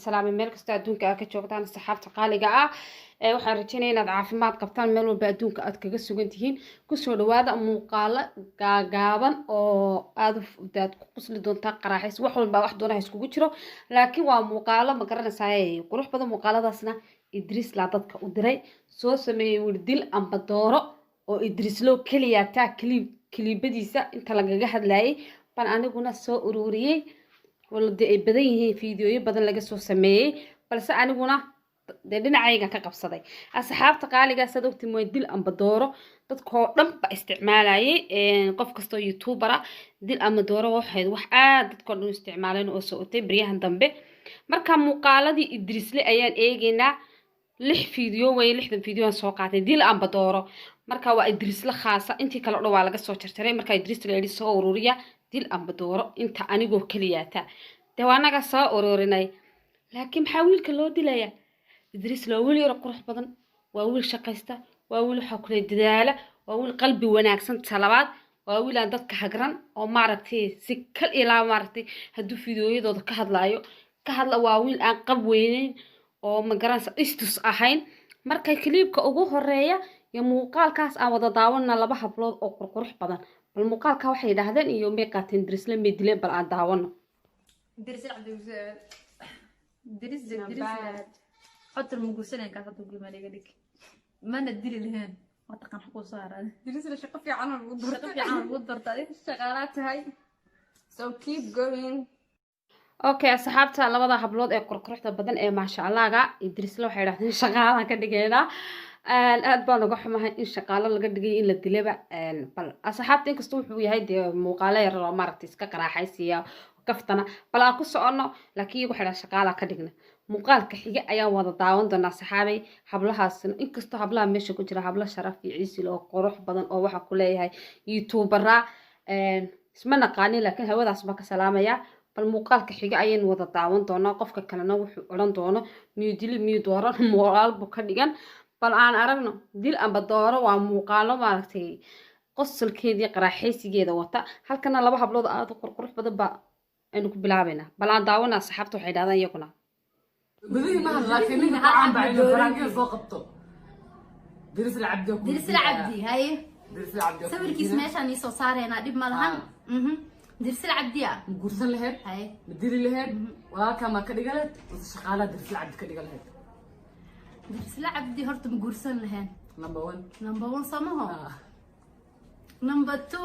salaamay meel kasta adduunka aad ka joogtaan saxaabta qaaliga ah waxaan rajaynayaa inaad caafimaad qabtaan meel walba adduunka aad kaga sugan tihiin kusoo dhawaada muuqaalo gaagaaban oo aad ku qosli doontaa qaraaxays wax walba wax doona iskugu jiro laakiin waa muuqaalo ma garanaysaa qurux badan muuqaaladaasna Idris la dadka u diray soo sameeyay wardil amba dooro oo Idris loo kaliya taa kilibadiisa inta lagaga hadlayay baan aniguna soo ururiyay walde ay badan yihiin fiidiyooyo badan laga soo sameeyay balse aniguna dhinacayga ka qabsaday asxaabta qaaliga sadogti dil amba dooro dadkoo dhan ba isticmaalayay qof kasto youtuber dil amba dooro waxay wax aad dadkoo dhan isticmaaleen oo soo otay bariyahan dambe marka muuqaaladii Idrisle ayaan eegaynaa 6 fiidiyo way 6 fiidiyo aan soo qaatay dil amba dooro marka waa Idrisle khaasa intii kala dhow waa laga soo jarjaray marka Idrisle ay soo ururiya dil amba dooro inta anigoo kaliyaata dawaanaga soo ururinay laakiin maxaa wiilka loo dilaya Idris loo wiil yar qurux badan waa wiil shaqaysta waa wiil waxa kale dadaala waa wiil qalbi wanaagsan talabaad waa wiil aan dadka hagran oo maaragtay si kal ilaa maaragtay haduu fiidiyooyadooda ka hadlaayo ka hadla waa wiil aan qab weynayn oo ma garanaysa istus ahayn markay klibka ugu horeeya iyo muuqaalkaas aan wada daawana laba hablood oo qurux badan bal muuqaalka waxay yiraahdeen iyo meeqatin Idrisle meedile bal aan daawano Idris حط المقوسين كذا تقول ما لقيك ما ندري لهن ما تقن حقوق صار درس الشقة في عنا الوضر شقة في عنا الوضر تاريخ الشغالات هاي so keep going okay asxaabta labada hablood ee qurquruxda badan ee ma sha Allah Idrisle waxay yiraahdeen shaqaalaha ka dhigeena aad baan uga xumahay in shaqaalo laga dhigay in la dilaba bal asxaabta inkastoo wuxuu yahay muuqaalo yar oo maaragtay iska qaraaxaysiya kaftana bal aan ku socono laakiin waxa la shaqaalaha ka dhigna muuqaalka xiga ayaan wada daawan doonaa saxaabay hablahaasna inkastoo hablaha meesha ku jira habla sharaf iyo ciisi loo qurux badan oo waxa ku leeyahay youtubera isma naqaanin laakiin hawadaas ba ka salaamaya bal muuqaalka xiga ayaan wada daawan doonaa qofka kalena wuxuu oran doono miyu dooran muuqaal bu ka dhigan bal aan aragno dil amba dooro waa muuqaalo maaragtay qosolkeedii qaraaxaysigeeda wata halkana laba hablood aad u qurux badan ba aynu ku bilaabayna bal aan daawana saxaabta waxay dhaadaan iyaguna بدي ما لكن من عم بعيد فراقي فوقته درس العبدي درس العبدي هاي درس العبدي سوي كيس ماشي اني سو صار هنا دب مالهن درس العبدي قرصن لهب هاي بديري لهب وهاكا ما كدغلت شغاله درس العبدي كدغلت درس العبدي هرت مقرصن لهن نمبر 1 سموه نمبر 2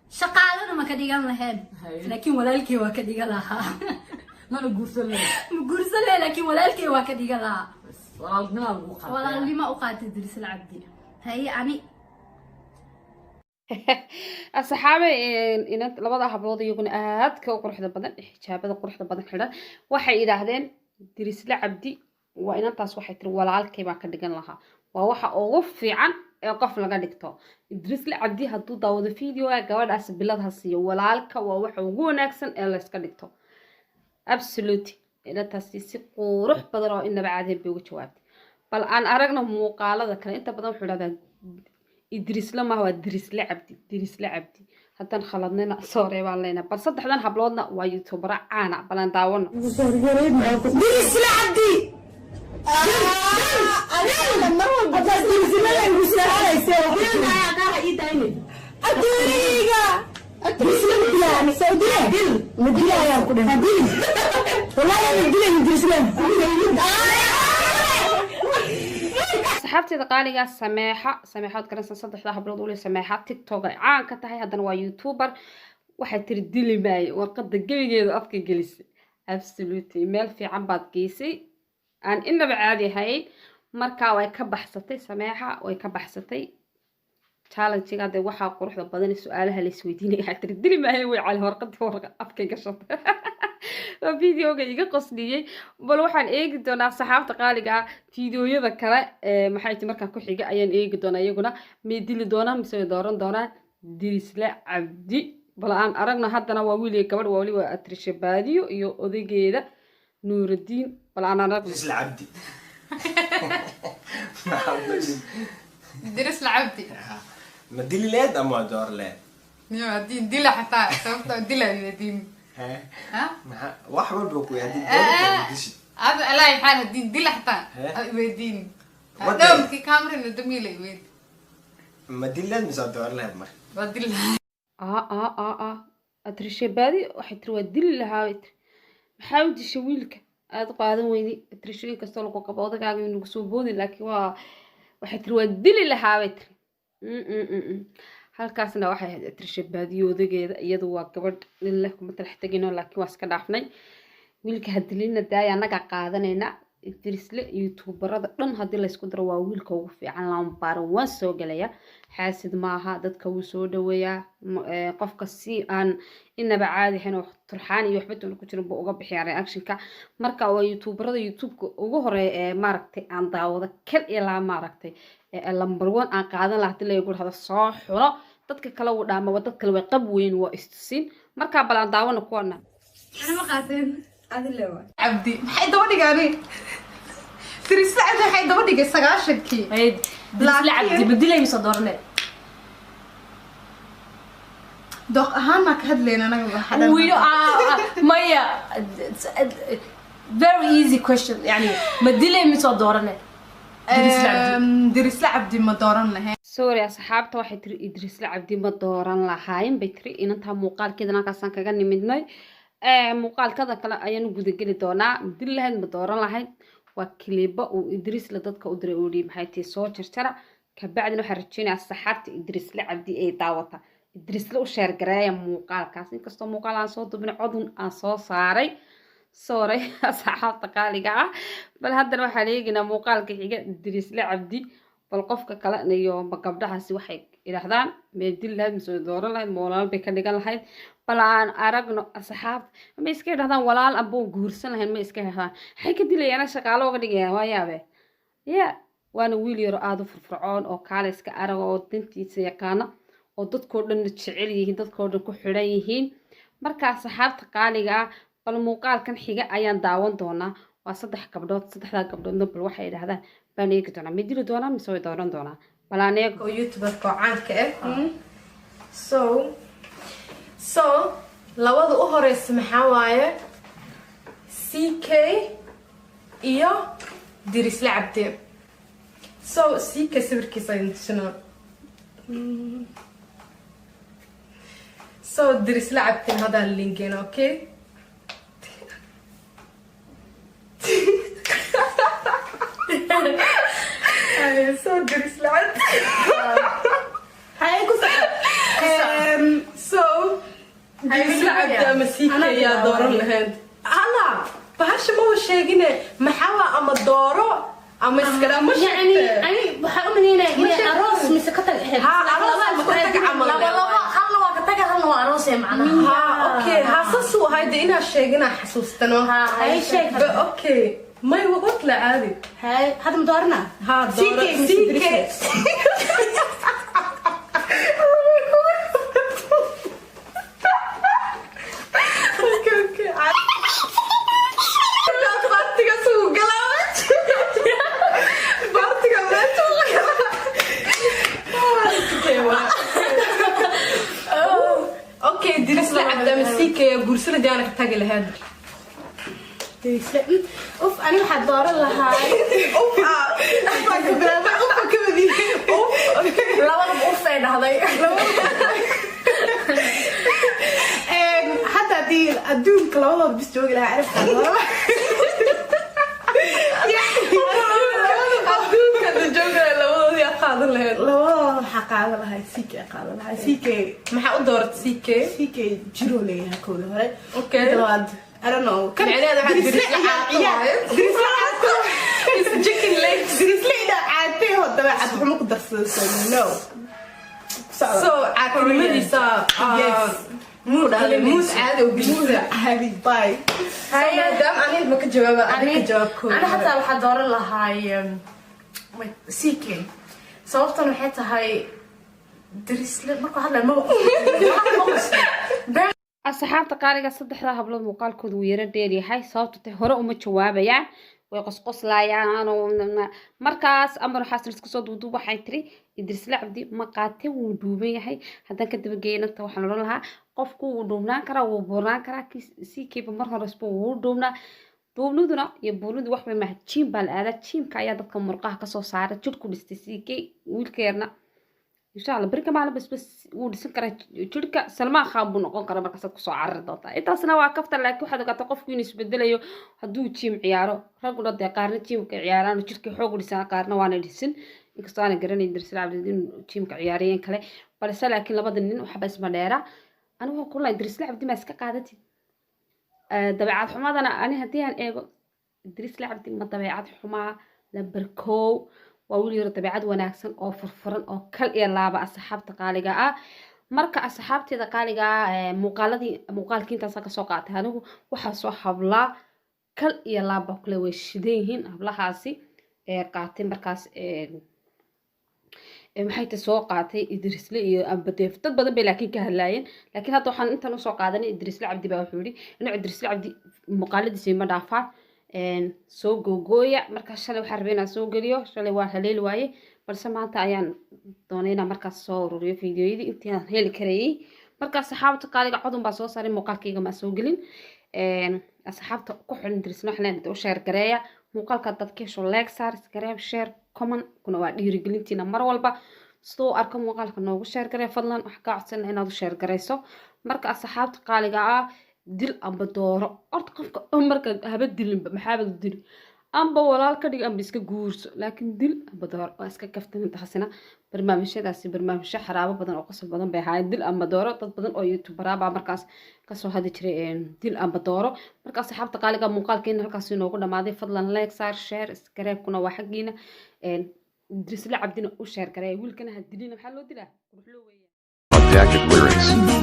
شقالنا ما كدغان لهن لكن ولالكي وا كدغلها ما نقرصن له مقرصن له لكن ولالكي وا كدغلها والله ما اوقات درس العبدي هاي يعني asxaabe inad labada hablood iyaguna aad ka quruxda badan xijaabada quruxda badan xidhan waxay yiraahdeen Idrisle Cabdi waa inantaas waxay tiri walaalkay baa ka dhigan lahaa waa waxa ugu fiican ee qof laga dhigto Idrisle Cabdi haduu daawado fiidiyooga gabadhaas biladaha siiyo walaalka waa waxa ugu wanaagsan ee la iska dhigto absolutely inantaas si qurux badan oo inaba caadeen bay ugu jawaabtay bal aan aragno muuqaalada kale inta badan wuxuu yiraahdaa Idrisle ma waa Idrisle Cabdi hadan khaladnayna soo reebaan leena bal saddexdan habloodna waa youtuber caana balan daawano Idrisle Cabdi أنا ما Idrisle la igu saarayso ina ay qaar ii taayne aduriga Idrisle yani Saudiya dil mudila ayaa ku dhahay dil wallahi dil Idrisle saxaabteeda qaaliga sameexad garanaysan saddexda hablood oo leh sameexad TikTok ay caan ka tahay hadana waa youtuber waxay tiri dilimay warqada gabigeedu afka gelisay absolutely meel fiican baad geysay aan inaba caadi ahayn marka way ka baxsatay sameexa way ka baxsatay challenge-ga waxa quruxda badan su'aalaha la isweydiinay waxay tiri dilimay way cali warqada afka gashatay فيديوغا iga qosdiyay bal waxaan eegi doonaa saxaabta qaaliga fiidiyooyada kale maxay tahay markaan ku xiga ayaan eegi doonaa iyaguna meedili doonaa mise dooran doonaa Idrisle Cabdi bal aan aragno hadana waa wiil iyo gabadh waa waliba Atrisha Baadiyo iyo odaygeeda Nuuruddin bal aan aragno Idrisle Cabdi Idrisle Cabdi ما دلي لاد أما دور لاد يا دين دلا حتى سبت دلا دين ها واحد بروكو يا دين هذا لا يحال الدين دي لحظة ويدين دوم كي كاميرا ندمي ويد ما دليل مسوي دور لها بمر بدل أترشي بادي waxay tiri waa dili lahaa maxaa u dishay wiilka aad qaadan weydi atrishooyin kasta lagu qabo odagaaga inuu soo boodi laakiin waxay tiri waa dili lahaa bay tiri halkaasna waxay ahayd atrisha baadiyo odageeda iyadu waa gabadh lillah kuma talax tagino laakiin waa iska dhaafnay wiilka hadilina daaya anaga qaadanayna idrisle youtuberada dhan hadii la isku daro waa wiilka ugu fiican lambar waan soo galaya xaasid maaha dadka uu soo dhaweeyaa qofka si aan inaba caadi ahayn oo turxaan iyo waxba ku jirin buu uga bixiyaa reactionka marka waa youtuberada youtubeka ugu horeeya ee maaragtay aan daawada kal ilaa maaragtay lambar 1 aan qaadan lahaa hadii la igu hada soo xulo dadka kale uu dhaama dad kale way qab weyn waa istusin marka balan daawano kuwana أنا ما قاتل adilewa عبدي حي دودي قاني تري ساعة حي دودي سقاشكي دلسلة عبدي بدلي مصدرنا دوق أهم ما كهد لين أنا قبل حدا مايا very easy question يعني بدلي مصدرنا درس لعبدي ما دوران له sorry asxaabta waxay tiri idris la cabdi ma dooran lahayn bay tiri inanta muuqaalkeedana kaasaan kaga nimidnay muuqaalkada kale ayaan guda geli doonaa dil lahayd ma dooran lahayd waa kliiba uu idris la dadka u diray oo maxay tii soo jarjara ka bacdina waxa rajeenaa asxaabta idris la cabdi ay daawata idris la u sheer gareeya muuqaalkaas inkastoo muuqaal aan soo dubin codun aan soo saaray sorry asxaabta qaaliga ah bal haddana waxaa leeginaa muuqaalka xiga idris la cabdi bal qofka kale iyo gabdhahaasi waxay ilaahdaan meedil lahayd masoo dooran lahayd walaal bay ka dhigan lahayd bal aan aragno asxaabta ma iska yidhahdaan walaal abuu guursan lahayn ma iska yidhahdaan waxay ka dilayaan shaqaalo uga dhigayaan waa yaabe waana wiil yaro aad u firfircoon oo kaale iska arag oo dantiisa yaqaana oo dadkoo dhan jecel yihiin dadkoo dhan ku xidhan yihiin marka asxaabta qaaliga ah bal muuqaalkan xiga ayaan daawan doonaa waa 3 gabdhood 3 gabdhoodna bal waxay yidhahdaan baan eegi doonaa ma dili doonaa mise way dooran doonaa bal aan eego oo youtuberka caanka ah so labada u horeysa maxaa waaye CK iyo diris la cabdi so CK sawirkiisa intisna so diris la cabdi hada linkeen okay so diris la cabdi hay ku so diris la cabdi ama CK ya dooran lahayd ala bahasha ma sheegine maxaa ama dooro ama iskala ma يعني أنا بحاول إني أروس مسكتك ها أروس مسكتك عمل هلا وقتك هلا وأروس معنا ها أوكي حاسسو هاي إنا شيءنا حسوستنا هاي شيء أوكي ما يوقف لا عادي هاي هذا مدورنا ها دورة سيكي أوكي اوكي درس لعب مسيك قرصنا دي انا كتاجي لهذا اوف انا حضار لها اوف اوف كذا دي اوف لا والله اوف انا هذا حتى دي ادون كلاولا بس جوجي لها عرفت قادن لهاد labada waxa qaadan lahay CK qaadan lahay CK maxaa u dooratay CK CK jiro leeyahay kooda hore okay dawad I don't know kan macnaheedu waxa diris la caato is chicken legs diris leeyahay caatay hodaba cad xumo ku darsadayso no so caatimadiisa yes موس عادي وبيزا عادي باي هاي مدام أنا ما كجواب أنا كجواب كل أنا حتى وحضار لها CK صوبتنا حتى هاي درس لي ما هذا الموقف asxaabta qaaliga 3 hablood muuqaalkooda uu yara dheer yahay sababtoo hore uma jawaabayaan way qosqoslayaan markaas amar xasan isku soo duuduub waxay tiri idris la cabdi ma qaatay wuu duuban yahay hadan ka daba geynanta waxaan oran lahaa qofku wuu duubnaan karaa wuu boornaan karaa CK mar hore isbuu wuu duubnaa buuniduna iyo buunidu wax weyn maaha jiim baa la aadaa jiimka ayaa dadka murqaha kasoo saara jir ku dhistay siikay wiilkeerna insha allah beri kamaala bas wuu dhisan karaa jirka Salmaan Khan buu noqon karaa markaas ku soo carari doontaa intaasna waa kaftan laakiin waxaad ogaataa qofku inuu isbedelayo hadduu jiim ciyaaro raguna dee qaarna jiimka ciyaaraan jirka xoog u dhisan qaarna waana dhisin inkastoo aan garanayn Dirsila Cabdi inuu jiimka ciyaariyeen kale balse laakiin labada nin waxba isma dheera anigu waxaan ku leeyahay Dirsila Cabdi ma iska qaadatid dabeecad xumadana ani haddii aan eego Dirsila Cabdi ma dabeecad xumaa lambar 1 waa wiil yar dabeecad wanaagsan oo furfuran oo kal iyo laaba asxaabta qaaliga ah marka asxaabteeda qaaliga ah muuqaalkii intaas ka soo qaatay anigu waxa soo hablaa kal iyo laaba kale way shideeyeen hablahaasi qaatay markaas maxay ta soo qaatay Idrisle iyo Ambadeef dad badan bay laakiin ka hadlaayeen laakiin hadda waxaan intan u soo qaadanay Idrisle Cabdi baa wuxuu yiri inuu Idrisle Cabdi muuqaaladiisa ma dhaafaan soo googooya markaas shalay waxaan rabay inaan soo geliyo shalay waa haleeli waaye balse maanta ayaan doonay inaan markaas soo ururiyo fiidiyoyadii intii aan heli karayay markaas asxaabta qaaliga codun baa soo saaray muuqaalkayga ma soo gelin asxaabta ku xiran Dirsle waxaan leeyahay u share gareeya muuqaalka dadka soo like saar subscribe share comment kuna waa dhiirigelintiina mar walba soo arka muuqaalka noogu share garee fadlan wax ka codsan inaad u share gareyso marka asxaabta qaaliga ah dil amba dooro horta qofka marka haba dilinba maxaa bad dil amba walaal ka dhig amba iska guurso laakiin dil amba dooro waa iska kaftan intaasina barnaamijyadaasi barnaamijyo xaraabo badan oo qosol badan bay ahaayeen dil amba dooro dad badan oo youtuber ah markaas ka soo hadi jiray dil amba dooro marka asxaabta qaaliga muuqaalkeena halkaas inoogu dhamaaday fadlan like share subscribe kuna waa xaqiina Dirsila Cabdina u share gareey wiilkana ha dilina maxaa loo dilaa Objective lyrics.